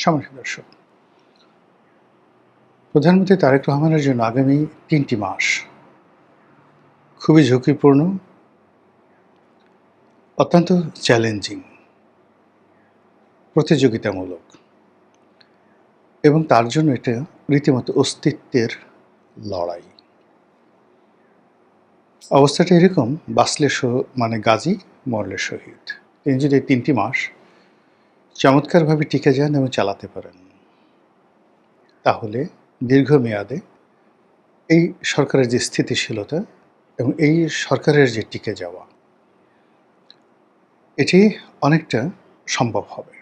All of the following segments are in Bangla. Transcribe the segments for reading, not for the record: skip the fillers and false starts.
সম্মানিত দর্শক, প্রধানমন্ত্রী তারেক রহমানের জন্য আগামী ৩টি মাস খুবই ঝুঁকিপূর্ণ, অত্যন্ত চ্যালেঞ্জিং, প্রতিযোগিতামূলক এবং তার জন্য এটা রীতিমতো অস্তিত্বের লড়াই। অবস্থাটা এরকম, বাঁচলে মানে গাজী, মরলে শহীদ। তিনি যদি এই ৩টি মাস চমৎকারভাবে টিকে যান এবং চালাতে পারেন, তাহলে দীর্ঘমেয়াদে এই সরকারের যে স্থিতিশীলতা এবং এই সরকারের যে টিকে যাওয়া, এটি অনেকটা সম্ভব হবে।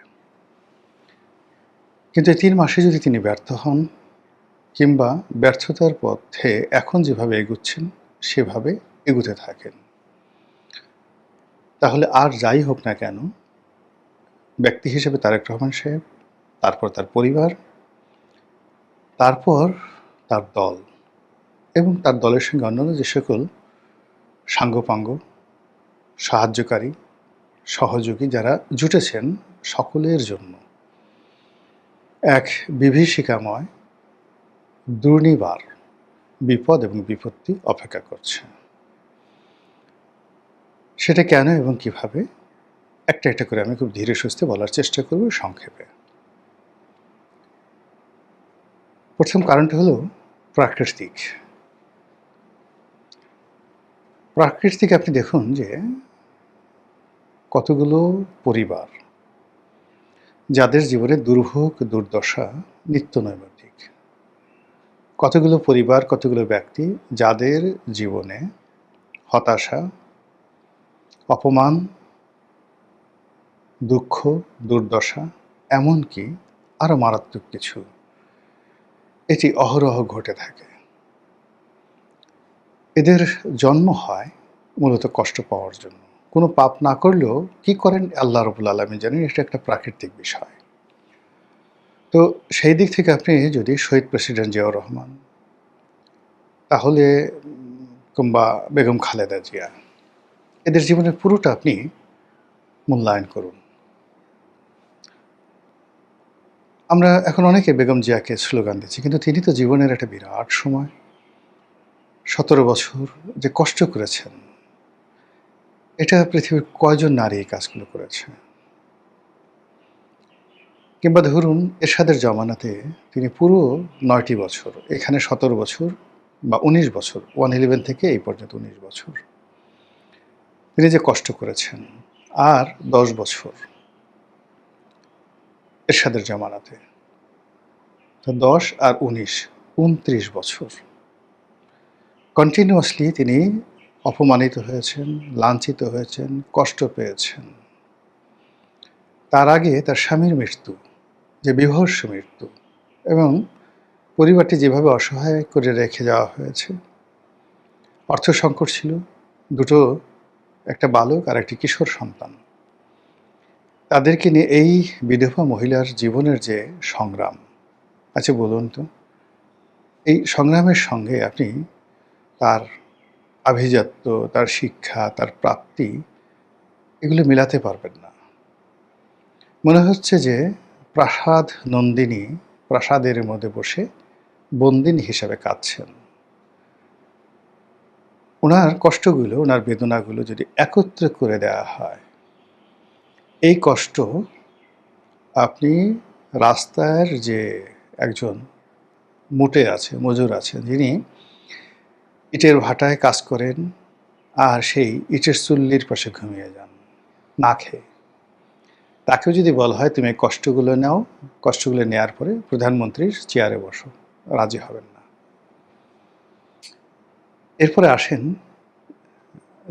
কিন্তু এই ৩ মাসে যদি তিনি ব্যর্থ হন কিংবা ব্যর্থতার পথে এখন যেভাবে এগুচ্ছেন সেভাবে এগুতে থাকেন, তাহলে আর যাই হোক না কেন, ব্যক্তি হিসেবে তারেক রহমান সাহেব, তারপর তার পরিবার, তারপর তার দল এবং তার দলের সঙ্গে অন্যান্য যে সকল সাঙ্গপাঙ্গ, সাহায্যকারী, সহযোগী যারা জুটেছেন, সকলের জন্য এক বিভীষিকাময় দুর্নিবার বিপদ এবং বিপত্তি অপেক্ষা করছে। সেটা কেন এবং কিভাবে, একটা একটা করে আমি খুব ধীরে সুস্থে বলার চেষ্টা করব সংক্ষেপে। প্রথম কারণটা হলো প্রাকৃতিক। আপনি দেখুন যে কতগুলো পরিবার যাদের জীবনে দুর্ভোগ দুর্দশা নিত্য নৈমিত্তিক, কতগুলো পরিবার, কতগুলো ব্যক্তি যাদের জীবনে হতাশা, অপমান, দুঃখ, দুর্দশা, এমনকি আরও মারাত্মক কিছু, এটি অহরহ ঘটে থাকে। এদের জন্ম হয় মূলত কষ্ট পাওয়ার জন্য। কোনো পাপ না করলেও কি করেন আল্লাহ রাব্বুল আলামিন জানেন, এটা একটা প্রাকৃতিক বিষয়। তো সেই দিক থেকে আপনি যদি শহীদ প্রেসিডেন্ট জিয়াউর রহমান, তাহলে কিংবা বেগম খালেদা জিয়া, এদের জীবনের পুরোটা আপনি মূল্যায়ন করুন। আমরা এখন অনেকে বেগম জিয়াকে স্লোগান দিচ্ছি, কিন্তু তিনি তো জীবনের একটা বিরাট সময় ১৭ বছর যে কষ্ট করেছেন, এটা পৃথিবীর কয়জন নারী এই কাজগুলো করেছে? কিংবা ধরুন এরশাদের জমানাতে তিনি পুরো ৯টি বছর, এখানে ১৭ বছর বা ১৯ বছর, 111 থেকে এই পর্যন্ত ১৯ বছর তিনি যে কষ্ট করেছেন, আর ১০ বছর এরশাদের জমানাতে, তো ১০ আর ১৯, ২৯ বছর কন্টিনিউয়াসলি তিনি অপমানিত হয়েছেন, লাঞ্ছিত হয়েছেন, কষ্ট পেয়েছেন। তার আগে তার স্বামীর মৃত্যু, যে বীভৎস মৃত্যু, এবং পরিবারটি যেভাবে অসহায় করে রেখে যাওয়া হয়েছে। অর্থ সংকট ছিল, দুটো, একটা বালক আর একটি কিশোর সন্তান। তাদেরকে নিয়ে এই বিধবা মহিলার জীবনের যে সংগ্রাম, আচ্ছা বলুন তো, এই সংগ্রামের সঙ্গে আপনি তার আভিজাত্য, তার শিক্ষা, তার প্রাপ্তি, এগুলো মেলাতে পারবেন না। মনে হচ্ছে যে প্রাসাদ নন্দিনী প্রাসাদের মধ্যে বসে বন্দিনী হিসাবে কাঁদছেন। ওনার কষ্টগুলো, ওনার বেদনাগুলো যদি একত্রে করে দেওয়া হয়, এই কষ্ট আপনি রাস্তার যে একজন মুটে আছে, মজুর আছে, যিনি ইটের ভাটায় কাজ করেন আর সেই ইটের চুল্লির পাশে ঘুমিয়ে যান না খেয়ে, তাকেও যদি বলা হয় তুমি এই কষ্টগুলো নাও, কষ্টগুলো নেওয়ার পরে প্রধানমন্ত্রীর চেয়ারে বসো, রাজি হবেন না। এরপরে আসেন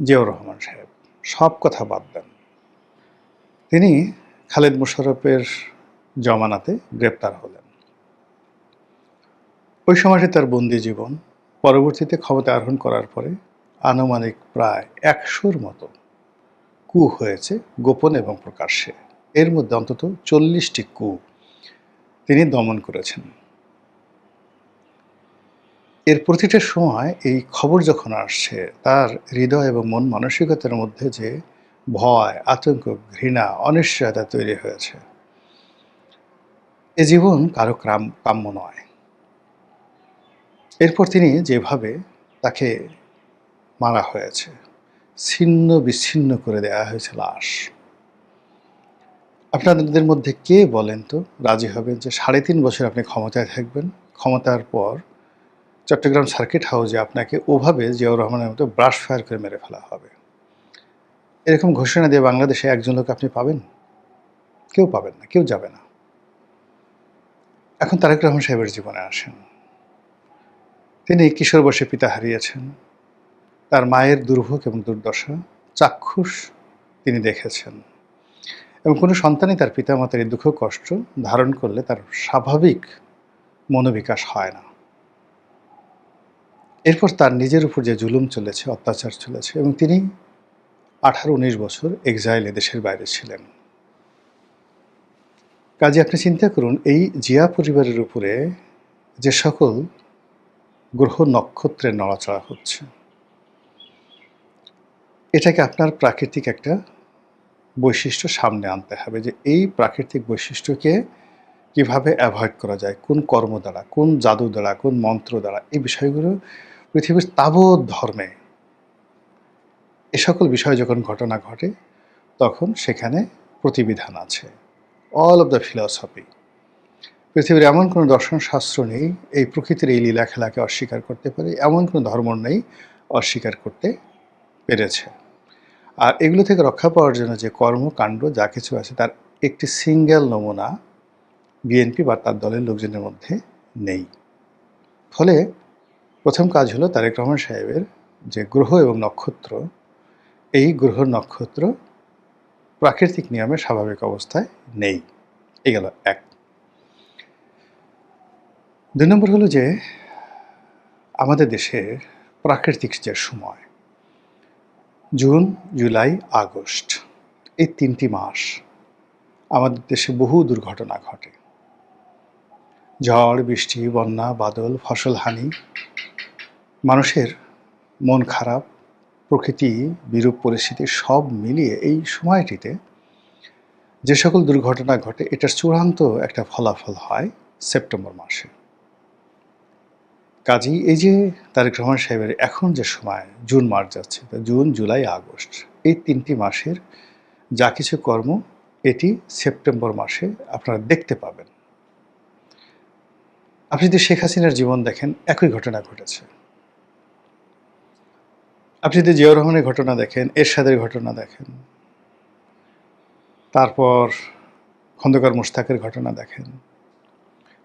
জিয়াউর রহমান সাহেব, সব কথা বাদ দেন। তিনি খালেদ মোশাররফের জমানাতে গ্রেপ্তার হলেন। ওই সময়টি তার বন্দি জীবন। পরবর্তীতে ক্ষমতা আরোহণ করার পরে আনুমানিক প্রায় ১০০-র মতো কূ হয়েছে, গোপন এবং প্রকাশ্যে। এর মধ্যে অন্তত ৪০টি কূ তিনি দমন করেছেন। এর প্রতিটা সময় এই খবর যখন আসছে, তার হৃদয় এবং মন মানসিকতার মধ্যে যে ভয়, আতঙ্ক, ঘৃণা, অনিশ্চয়তা তৈরি হয়েছে, এ জীবন কারো কাম্য নয়। এরপর তিনি যেভাবে তাকে মারা হয়েছে, ছিন্ন বিচ্ছিন্ন করে দেওয়া হয়েছে লাশ। আপনাদের মধ্যে কে বলেন তো রাজি হবেন যে ৩.৫ বছর আপনি ক্ষমতায় থাকবেন, ক্ষমতার পর চট্টগ্রাম সার্কিট হাউসে আপনাকে ওভাবে জিয়াউর রহমানের মতো ব্রাশ ফায়ার করে মেরে ফেলা হবে? এরকম ঘোষণা দিয়ে বাংলাদেশে একজন লোক আপনি পাবেন? কেউ পাবেন না, কেউ যাবে না। এখন তারেক রহমান সাহেবের জীবনে আসেন। তিনি কিশোর বয়সে পিতা হারিয়েছেন। তার মায়ের দুর্ভোগ এবং দুর্দশা চাক্ষুষ তিনি দেখেছেন, এবং কোনো সন্তানই তার পিতামাতার এই দুঃখ কষ্ট ধারণ করলে তার স্বাভাবিক মনোবিকাশ হয় না। এরপর তার নিজের উপর যে জুলুম চলেছে, অত্যাচার চলেছে, এবং তিনি ১৮-১৯ বছর এক্সাইলে দেশের বাইরে ছিলেন। কাজে আপনি চিন্তা করুন, এই জিয়া পরিবারের উপরে যে সকল গ্রহ নক্ষত্রের নড়াচড়া হচ্ছে, এটাকে আপনার প্রাকৃতিক একটা বৈশিষ্ট্য সামনে আনতে হবে, যে এই প্রাকৃতিক বৈশিষ্ট্যকে কিভাবে অ্যাভয়েড করা যায়, কোন কর্ম দ্বারা, কোন জাদু দ্বারা, কোন মন্ত্র দ্বারা। এই বিষয়গুলো পৃথিবীর তাবৎ ধর্মে এ সকল বিষয় যখন ঘটনা ঘটে, তখন সেখানে প্রতিবিধান আছে। অল অব দ্য ফিলসফি, পৃথিবীর এমন কোনো দর্শনশাস্ত্র নেই এই প্রকৃতির এই লীলা খেলাকে অস্বীকার করতে পারে, এমন কোনো ধর্ম নেই অস্বীকার করতে পেরেছে। আর এগুলো থেকে রক্ষা পাওয়ার জন্য যে কর্মকাণ্ড যা কিছু আছে, তার একটি সিঙ্গেল নমুনা বিএনপি বা তার দলের লোকজনের মধ্যে নেই। ফলে প্রথম কাজ হলো তারেক রহমান সাহেবের যে গ্রহ এবং নক্ষত্র, এই গ্রহ নক্ষত্র প্রাকৃতিক নিয়মে স্বাভাবিক অবস্থায় নেই। এই গেল এক। ২ নম্বর হলো যে আমাদের দেশের প্রাকৃতিক যে সময়, জুন, জুলাই, আগস্ট, এই ৩টি মাস আমাদের দেশে বহু দুর্ঘটনা ঘটে। ঝড়, বৃষ্টি, বন্যা, বাদল, ফসলহানি, মানুষের মন খারাপ, প্রকৃতি বিরূপ পরিস্থিতি সব মিলিয়ে এই সময়টিতে যে সকল দুর্ঘটনা ঘটে, এটার চূড়ান্ত একটা ফলাফল হয় সেপ্টেম্বর মাসে। কাজেই এই যে তারেক রহমান সাহেবের এখন যে সময় জুন মাস যাচ্ছে, জুন, জুলাই, আগস্ট, এই ৩টি মাসের যা কিছু কর্ম এটি সেপ্টেম্বর মাসে আপনারা দেখতে পাবেন। আপনি যদি শেখ হাসিনার জীবন দেখেন, একই ঘটনা ঘটেছে। আপনি যদি জিয়াউর রহমানের ঘটনা দেখেন, এরশাদের ঘটনা দেখেন, তারপর খন্দকার মোশতাকের ঘটনা দেখেন,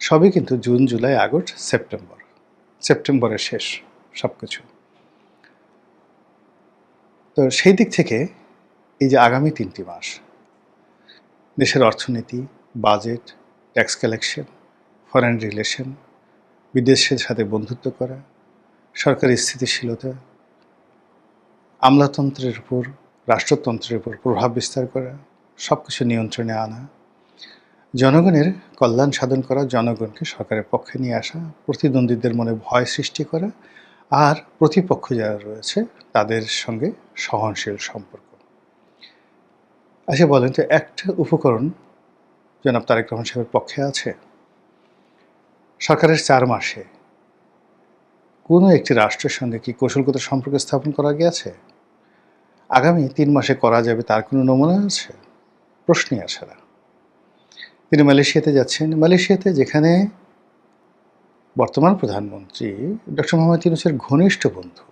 সবই কিন্তু জুন, জুলাই, আগস্ট, সেপ্টেম্বর, সেপ্টেম্বরের শেষ সব কিছু। তো সেই দিক থেকে এই যে আগামী ৩টি মাস দেশের অর্থনীতি, budget, tax collection, foreign relation, বিদেশের সাথে বন্ধুত্ব করা, সরকারি স্থিতিশীলতা, আমলাতন্ত্রের উপর, রাষ্ট্রতন্ত্রের উপর প্রভাব বিস্তার করা, সব কিছু নিয়ন্ত্রণে আনা, জনগণের কল্যাণ সাধন করা, জনগণকে সরকারের পক্ষে নিয়ে আসা, প্রতিদ্বন্দ্বীদের মনে ভয় সৃষ্টি করা, আর প্রতিপক্ষ যারা রয়েছে তাদের সঙ্গে সহনশীল সম্পর্ক। আচ্ছা বলেন তো, একটা উপকরণ জনাব তারেক রহমান সাহেবের পক্ষে আছে? সরকারের ৪ মাসে কোনো একটি রাষ্ট্রের সঙ্গে কি কৌশলগত সম্পর্ক স্থাপন করা গিয়েছে? আগামী ৩ মাসে করা যাবে তার কোনো নমুনা আছে? প্রশ্নই আসে না। তিনি মালয়েশিয়াতে যাচ্ছেন। মালয়েশিয়াতে যেখানে বর্তমান প্রধানমন্ত্রী ডক্টর মোহাম্মদ ইউনূসের ঘনিষ্ঠ বন্ধু,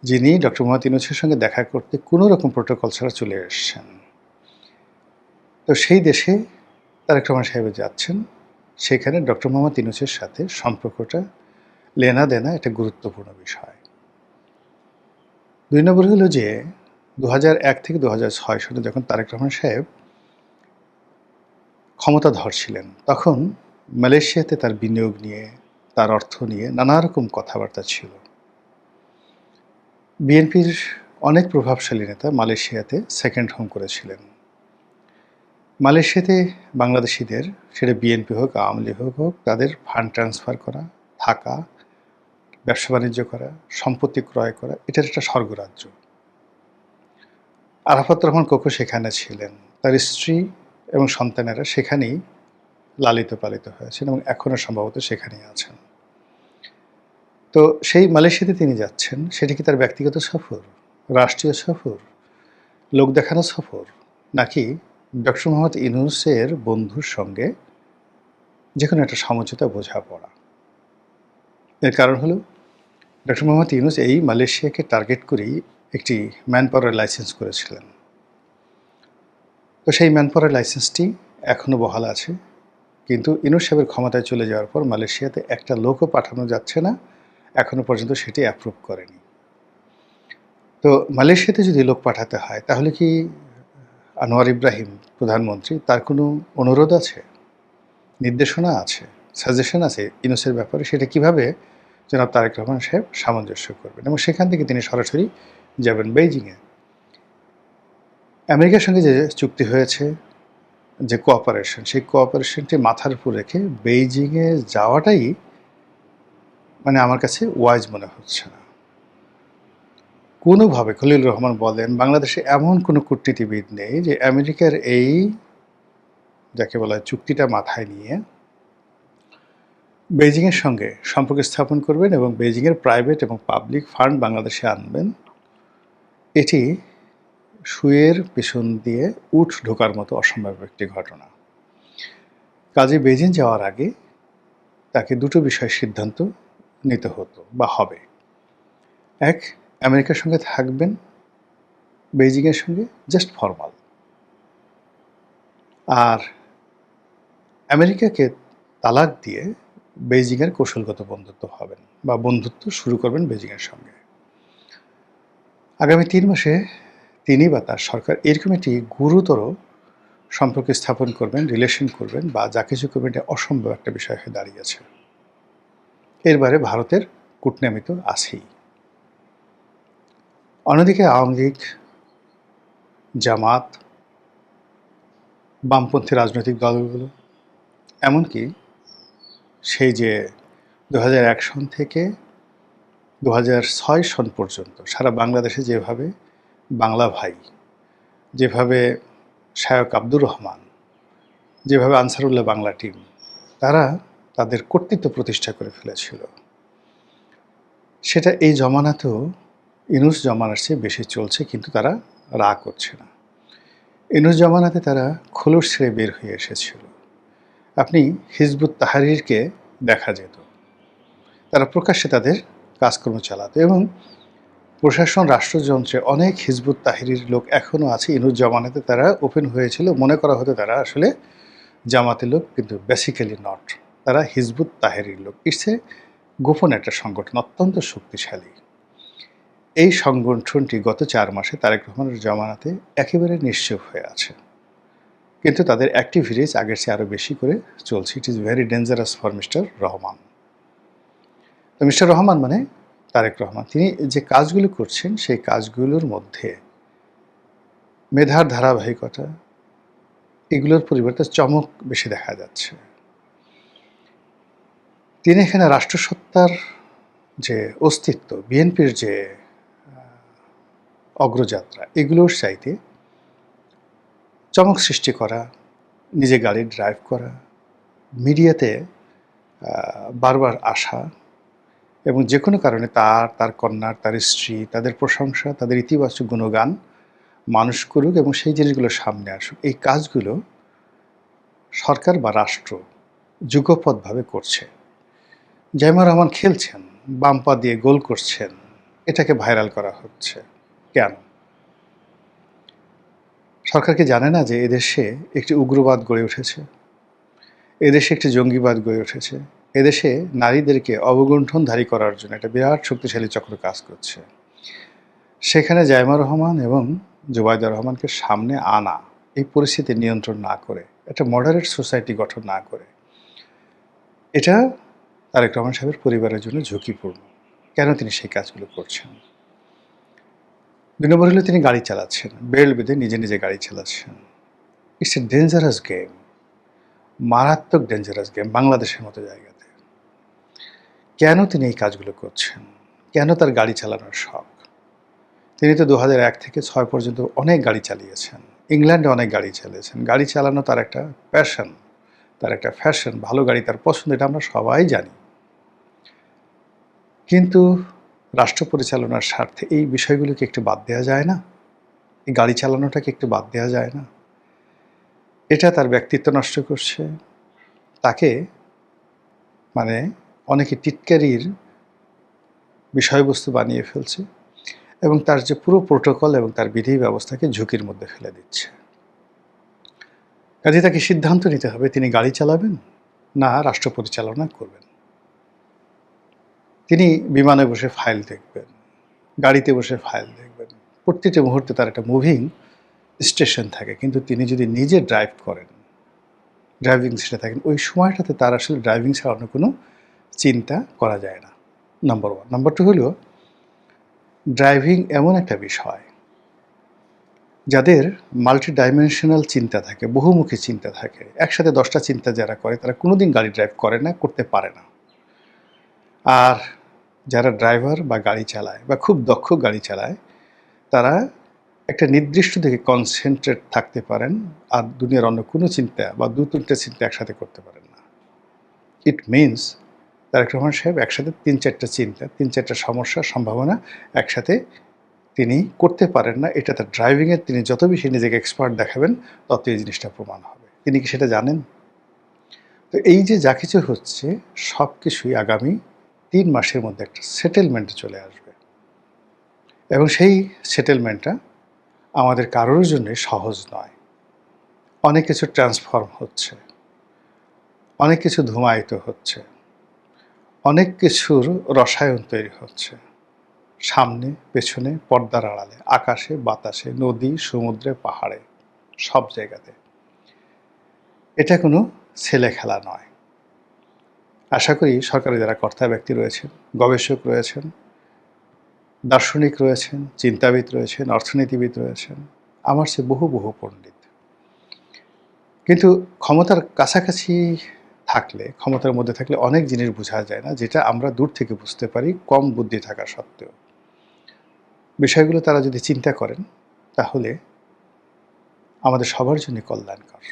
যিনি ডক্টর মোহাম্মদ ইউনূসের সঙ্গে দেখা করতে কোনো রকম প্রোটোকল ছাড়া চলে এসছেন, তো সেই দেশে তারেক রহমান সাহেব যাচ্ছেন। সেখানে ডক্টর মোহাম্মদ ইউনূসের সাথে সম্পর্কটা লেনা দেনা একটা গুরুত্বপূর্ণ বিষয়। ২ নম্বর হলো যে ২০০১ থেকে ২০০৬ সালে যখন তারেক রহমান সাহেব ক্ষমতাধর ছিলেন, তখন মালয়েশিয়াতে তার বিনিয়োগ নিয়ে, তার অর্থ নিয়ে নানা রকম কথাবার্তা ছিল। বিএনপির অনেক প্রভাবশালী নেতা মালয়েশিয়াতে সেকেন্ড হোম করেছিলেন। মালয়েশিয়াতে বাংলাদেশিদের, সেটা বিএনপি হোক, আওয়ামী লীগ হোক, তাদের ফান্ড ট্রান্সফার করা, থাকা, ব্যবসা বাণিজ্য করা, সম্পত্তি ক্রয় করা, এটার একটা স্বর্গরাজ্য। আরাফাত রহমান কোকো সেখানে ছিলেন, তার স্ত্রী এবং সন্তানেরা সেখানেই লালিত পালিত হয়েছেন এবং এখনও সম্ভবত সেখানেই আছেন। তো সেই মালয়েশিয়াতে তিনি যাচ্ছেন, সেটি কি তার ব্যক্তিগত সফর, রাষ্ট্রীয় সফর, লোক দেখানো সফর, নাকি ডক্টর মোহাম্মদ ইউনূসের বন্ধুর সঙ্গে যেকোনো একটা সমঝোতা বোঝাপড়া? এর কারণ হলো ডক্টর মোহাম্মদ ইউনূস এই মালয়েশিয়াকে টার্গেট করেই একটি ম্যান পাওয়ার লাইসেন্স করেছিলেন। তো সেই ম্যান পাওয়ার লাইসেন্সটি এখনও বহাল আছে, কিন্তু ইউনূস সাহেবের ক্ষমতায় চলে যাওয়ার পর মালয়েশিয়াতে একটা লোকও পাঠানো যাচ্ছে না, এখনও পর্যন্ত সেটি অ্যাপ্রুভ করেনি। তো মালয়েশিয়াতে যদি লোক পাঠাতে হয় তাহলে কি আনোয়ার ইব্রাহিম প্রধানমন্ত্রী, তার কোনো অনুরোধ আছে, নির্দেশনা আছে, সাজেশন আছে ইউনূসের ব্যাপারে? সেটা কিভাবে জনাব তারেক রহমান সাহেব সামঞ্জস্য করবেন এবং সেখান থেকে তিনি সরাসরি যাবেন বেইজিংয়ে? আমেরিকার সঙ্গে যে চুক্তি হয়েছে, যে কোঅপারেশন, সেই কোঅপারেশনটি মাথার উপর রেখে বেইজিংয়ে যাওয়াটাই মানে আমার কাছে ওয়াইজ মনে হচ্ছে না। কোনোভাবে খলিল রহমান বলেন, বাংলাদেশে এমন কোনো কূটনীতিবিদ নেই যে আমেরিকার এই যাকে বলা হয় চুক্তিটা মাথায় নিয়ে বেইজিংয়ের সঙ্গে সম্পর্ক স্থাপন করবেন এবং বেইজিংয়ের প্রাইভেট এবং পাবলিক ফান্ড বাংলাদেশে আনবেন। এটি শুয়ের পেছন দিয়ে উট ঢোকার মতো অসম্ভব একটি ঘটনা। কাজে বেইজিং যাওয়ার আগে তাকে দুটো বিষয় সিদ্ধান্ত নিতে হতো বা হবে। এক, আমেরিকার সঙ্গে থাকবেন, বেইজিংয়ের সঙ্গে জাস্ট ফরমাল, আর আমেরিকাকে তালাক দিয়ে বেইজিংয়ের কৌশলগত বন্ধুত্ব হবেন বা বন্ধুত্ব শুরু করবেন বেইজিংয়ের সঙ্গে। আগামী 3 মাসে তিনি বা তার সরকার এরকম একটি গুরুতর সম্পর্ক স্থাপন করবেন, রিলেশন করবেন বা যা কিছু করবেন, এটা অসম্ভব একটা বিষয় হয়ে দাঁড়িয়েছে। এর বাইরে ভারতের কূটনীতি তো আছেই। অন্যদিকে আওয়ামী লীগ, জামাত, বামপন্থী রাজনৈতিক দলগুলো, এমনকি সেই যে 2001 সন থেকে 2006 সন পর্যন্ত সারা বাংলাদেশে যেভাবে বাংলা ভাই, যেভাবে শায়ক আব্দুর রহমান, যেভাবে আনসারুল্লাহ বাংলা টিম, তারা তাদের কর্তৃত্ব প্রতিষ্ঠা করে ফেলেছিল, সেটা এই জমানাতেও ইউনূস জমানার চেয়ে বেশি চলছে, কিন্তু তারা রাগ করছে না। ইউনূস জমানাতে তারা খোলস ছেড়ে বের হয়ে এসেছিল। আপনি হিজবুত তাহরিরকে দেখা যেত, তারা প্রকাশ্যে তাদের কাজকর্ম চালাতো এবং প্রশাসন রাষ্ট্রযন্ত্রে অনেক হিজবুত তাহরির লোক এখনও আছে। ইউনূস জমানাতে তারা ওপেন হয়েছিল, মনে করা হতো তারা আসলে জামাতের লোক, কিন্তু বেসিক্যালি নট, তারা হিজবুত তাহরির লোক। ইটস এ গোপন একটা সংগঠন, অত্যন্ত শক্তিশালী। এই সংগঠনটি গত 4 মাসে তারেক রহমানের জমানাতে একেবারে নিশ্চুপ হয়ে আছে, কিন্তু তাদের অ্যাক্টিভিটিস আগের চেয়ে আরও বেশি করে চলছে। It is very dangerous for mister Rahman. তো মিস্টার রহমান মানে তারেক রহমান, তিনি যে কাজগুলো করছেন সেই কাজগুলোর মধ্যে মেধার ধারাবাহিকতা, এগুলোর পরিবর্তে চমক বেশি দেখা যাচ্ছে। তিনি এখানে রাষ্ট্রসত্তার যে অস্তিত্ব, বিএনপির যে অগ্রযাত্রা, এগুলোর চাইতে চমক সৃষ্টি করা, নিজে গাড়ি ড্রাইভ করা, মিডিয়াতে বারবার আসা এবং যে কোনো কারণে তার কন্যার, তার স্ত্রী, তাদের প্রশংসা, তাদের ইতিবাচক গুণগান মানুষ করুক এবং সেই জিনিসগুলো সামনে আসুক, এই কাজগুলো সরকার বা রাষ্ট্র যুগপৎভাবে করছে। জাইমা রহমান খেলছেন, বাম পা দিয়ে গোল করছেন, এটাকে ভাইরাল করা হচ্ছে কেন? সরকার কি জানে না যে এদেশে একটি উগ্রবাদ গড়ে উঠেছে, এদেশে একটি জঙ্গিবাদ গড়ে উঠেছে, এদেশে নারীদেরকে অবগুণ্ঠনধারী করার জন্য একটা বিরাট শক্তিশালী চক্র কাজ করছে? সেখানে জাইমা রহমান এবং জুবাইদা রহমানকে সামনে আনা, এই পরিস্থিতি নিয়ন্ত্রণ না করে, একটা মডারেট সোসাইটি গঠন না করে, এটা তারেক রহমান সাহেবের পরিবারের জন্য ঝুঁকিপূর্ণ। কেন তিনি সেই কাজগুলো করছেন? 2 নম্বর হলো তিনি গাড়ি চালাচ্ছেন, বেল্ট বেঁধে নিজে নিজে গাড়ি চালাচ্ছেন। ইটস এ ডেঞ্জারাস গেম, মারাত্মক ডেঞ্জারাস গেম বাংলাদেশের মতো জায়গাতে। কেন তিনি এই কাজগুলো করছেন? কেন তার গাড়ি চালানোর শখ? তিনি তো 2001 থেকে 6 পর্যন্ত অনেক গাড়ি চালিয়েছেন, ইংল্যান্ডে অনেক গাড়ি চালিয়েছেন। গাড়ি চালানো তার একটা প্যাশন, তার একটা ফ্যাশন, ভালো গাড়ি তার পছন্দ, এটা আমরা সবাই জানি। কিন্তু রাষ্ট্র পরিচালনার স্বার্থে এই বিষয়গুলোকে একটু বাদ দেওয়া যায় না? এই গাড়ি চালানোটাকে একটু বাদ দেওয়া যায় না? এটা তার ব্যক্তিত্ব নষ্ট করছে। তাকে মানে অনেকে টিটকারির বিষয়বস্তু বানিয়ে ফেলছে এবং তার যে পুরো প্রোটোকল এবং তার বিধি ব্যবস্থাকে ঝুঁকির মধ্যে ফেলে দিচ্ছে। কাজে তাকে সিদ্ধান্ত নিতে হবে তিনি গাড়ি চালাবেন না রাষ্ট্র পরিচালনা করবেন। তিনি বিমানে বসে ফাইল দেখবেন, গাড়িতে বসে ফাইল দেখবেন। প্রতিটি মুহূর্তে তার একটা মুভিং স্টেশন থাকে, কিন্তু তিনি যদি নিজে ড্রাইভ করেন, ড্রাইভিং সিটে থাকেন, ওই সময়টাতে তার আসলে ড্রাইভিং ছাড়া অন্য কোনো চিন্তা করা যায় না। Number one. নাম্বার টু হলো ড্রাইভিং এমন একটা বিষয় যাদের মাল্টি ডাইমেনশনাল চিন্তা থাকে, বহুমুখী চিন্তা থাকে। একসাথে 10টা চিন্তা যারা করে তারা কোনোদিন গাড়ি ড্রাইভ করে না, করতে পারে না। আর যারা ড্রাইভার বা গাড়ি চালায় বা খুব দক্ষ গাড়ি চালায়, তারা একটা নির্দিষ্ট দিকে কনসেন্ট্রেট থাকতে পারেন, আর দুনিয়ার অন্য কোনো চিন্তা বা 2-3টে চিন্তা একসাথে করতে পারেন না। ইট মিনস তারেক রহমান সাহেব একসাথে 3-4টা চিন্তা, 3-4টা সমস্যার সম্ভাবনা একসাথে তিনি করতে পারেন না। এটা তার ড্রাইভিংয়ে তিনি যত বেশি নিজেকে এক্সপার্ট দেখাবেন, তত এই জিনিসটা প্রমাণ হবে। তিনি কি সেটা জানেন? তো এই যে যা কিছু হচ্ছে, সব কিছুই আগামী 3 মাসের মধ্যে একটা সেটেলমেন্টে চলে আসবে এবং সেই সেটেলমেন্টটা আমাদের কারোর জন্যে সহজ নয়। অনেক কিছু ট্রান্সফর্ম হচ্ছে, অনেক কিছু ধূমায়িত হচ্ছে, অনেক কিছুর রসায়ন তৈরি হচ্ছে। সামনে, পেছনে, পর্দার আড়ালে, আকাশে, বাতাসে, নদী, সমুদ্রে, পাহাড়ে, সব জায়গাতে। এটা কোনো ছেলে খেলা নয়। আশা করি সরকারি যারা কর্তা ব্যক্তি রয়েছেন, গবেষক রয়েছেন, দার্শনিক রয়েছেন, চিন্তাবিদ রয়েছেন, অর্থনীতিবিদ রয়েছেন, আমার চেয়ে বহু বহু পণ্ডিত, কিন্তু ক্ষমতার কাছাকাছি থাকলে, ক্ষমতার মধ্যে থাকলে অনেক জিনিস বোঝা যায় না, যেটা আমরা দূর থেকে বুঝতে পারি কম বুদ্ধি থাকা সত্ত্বেও। বিষয়গুলো তারা যদি চিন্তা করেন, তাহলে আমাদের সবার জন্য কল্যাণকর।